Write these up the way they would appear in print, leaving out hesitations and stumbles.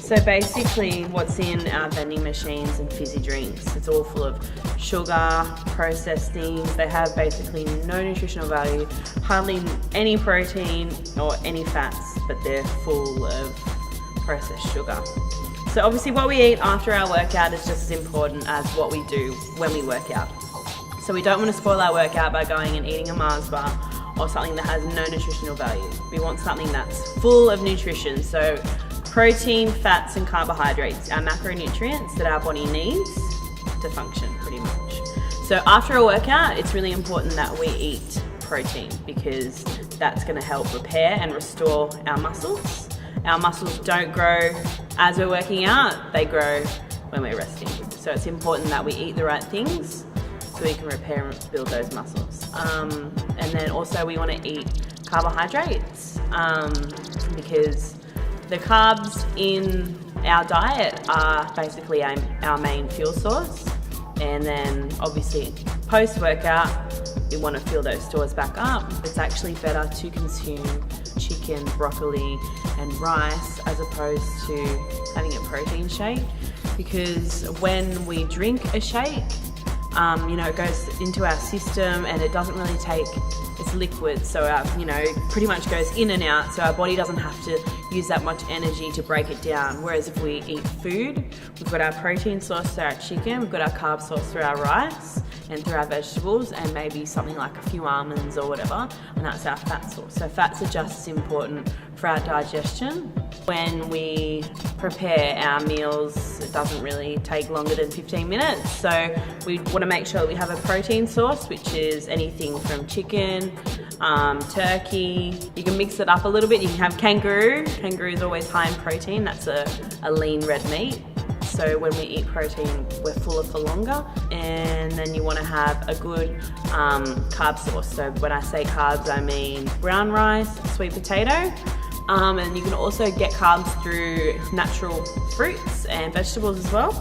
So basically what's in our vending machines and fizzy drinks, it's all full of sugar, processed things. They have basically no nutritional value, hardly any protein or any fats, but they're full of processed sugar. So obviously what we eat after our workout is just as important as what we do when we work out. So we don't want to spoil our workout by going and eating a Mars bar or something that has no nutritional value. We want something that's full of nutrition. So protein, fats and carbohydrates, our macronutrients that our body needs to function pretty much. So after a workout, it's really important that we eat protein because that's going to help repair and restore our muscles. Our muscles don't grow as we're working out, they grow when we're resting. So it's important that we eat the right things so we can repair and build those muscles. And then also we want to eat carbohydrates because the carbs in our diet are basically our main fuel source. And then obviously post-workout, we want to fill those stores back up. It's actually better to consume chicken, broccoli and rice as opposed to having a protein shake, because when we drink a shake, it goes into our system and it doesn't really take, it's liquid, so it pretty much goes in and out, so our body doesn't have to use that much energy to break it down. Whereas if we eat food, we've got our protein source through our chicken, we've got our carb source through our rice and through our vegetables, and maybe something like a few almonds or whatever, and that's our fat source. So fats are just as important for our digestion. When we prepare our meals, it doesn't really take longer than 15 minutes. So we want to make sure that we have a protein source, which is anything from chicken, turkey. You can mix it up a little bit. You can have kangaroo. Kangaroo is always high in protein. That's a lean red meat. So when we eat protein, we're fuller for longer. And then you want to have a good carb source. So when I say carbs, I mean brown rice, sweet potato. And you can also get carbs through natural fruits and vegetables as well.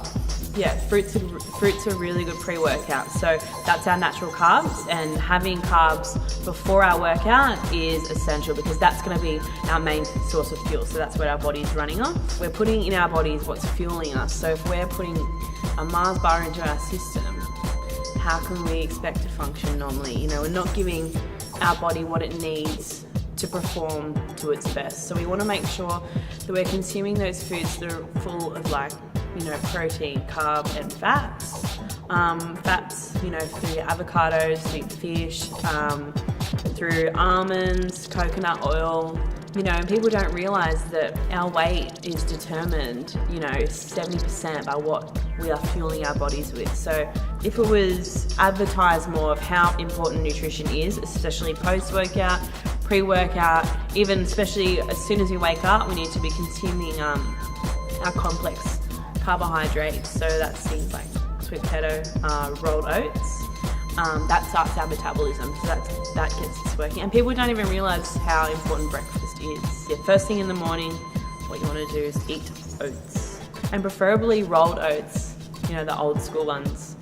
Yeah, fruits are really good pre-workout. So that's our natural carbs, and having carbs before our workout is essential because that's going to be our main source of fuel. So that's what our body's running on. We're putting in our bodies what's fueling us. So if we're putting a Mars bar into our system, how can we expect to function normally? We're not giving our body what it needs to perform to its best. So we want to make sure that we're consuming those foods that are full of protein, carb and fats. Fats, through your avocados, sweet fish, through almonds, coconut oil. And people don't realize that our weight is determined, 70% by what we are fueling our bodies with. So if it was advertised more of how important nutrition is, especially post-workout, pre-workout, even especially as soon as we wake up, we need to be consuming our complex carbohydrates. So that's things like sweet potato, rolled oats. That starts our metabolism, so that gets us working. And people don't even realise how important breakfast is. Yeah, first thing in the morning, what you want to do is eat oats. And preferably rolled oats, the old school ones,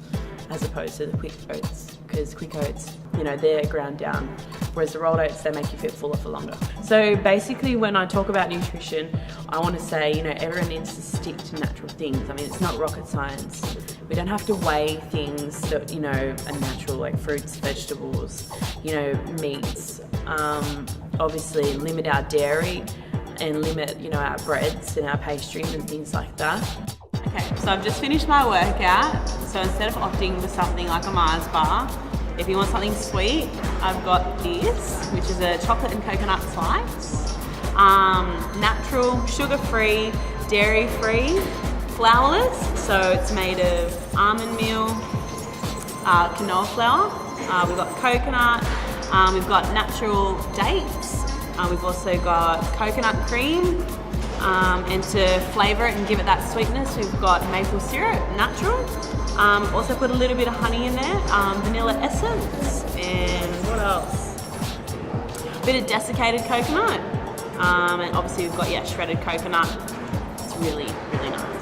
as opposed to the quick oats. Because quick oats, they're ground down. Whereas the rolled oats, they make you feel fuller for longer. So basically when I talk about nutrition, I want to say, everyone needs to stick to natural things. I mean, it's not rocket science. We don't have to weigh things that, are natural, like fruits, vegetables, meats. Obviously limit our dairy and limit, our breads and our pastries and things like that. Okay, so I've just finished my workout. So instead of opting for something like a Mars bar, if you want something sweet, I've got this, which is a chocolate and coconut slice. Natural, sugar-free, dairy-free, flourless. So it's made of almond meal, canola flour. We've got coconut. We've got natural dates. We've also got coconut cream. And to flavour it and give it that sweetness, we've got maple syrup, natural. Also put a little bit of honey in there, vanilla essence, and what else? A bit of desiccated coconut. And obviously we've got, shredded coconut. It's really, really nice.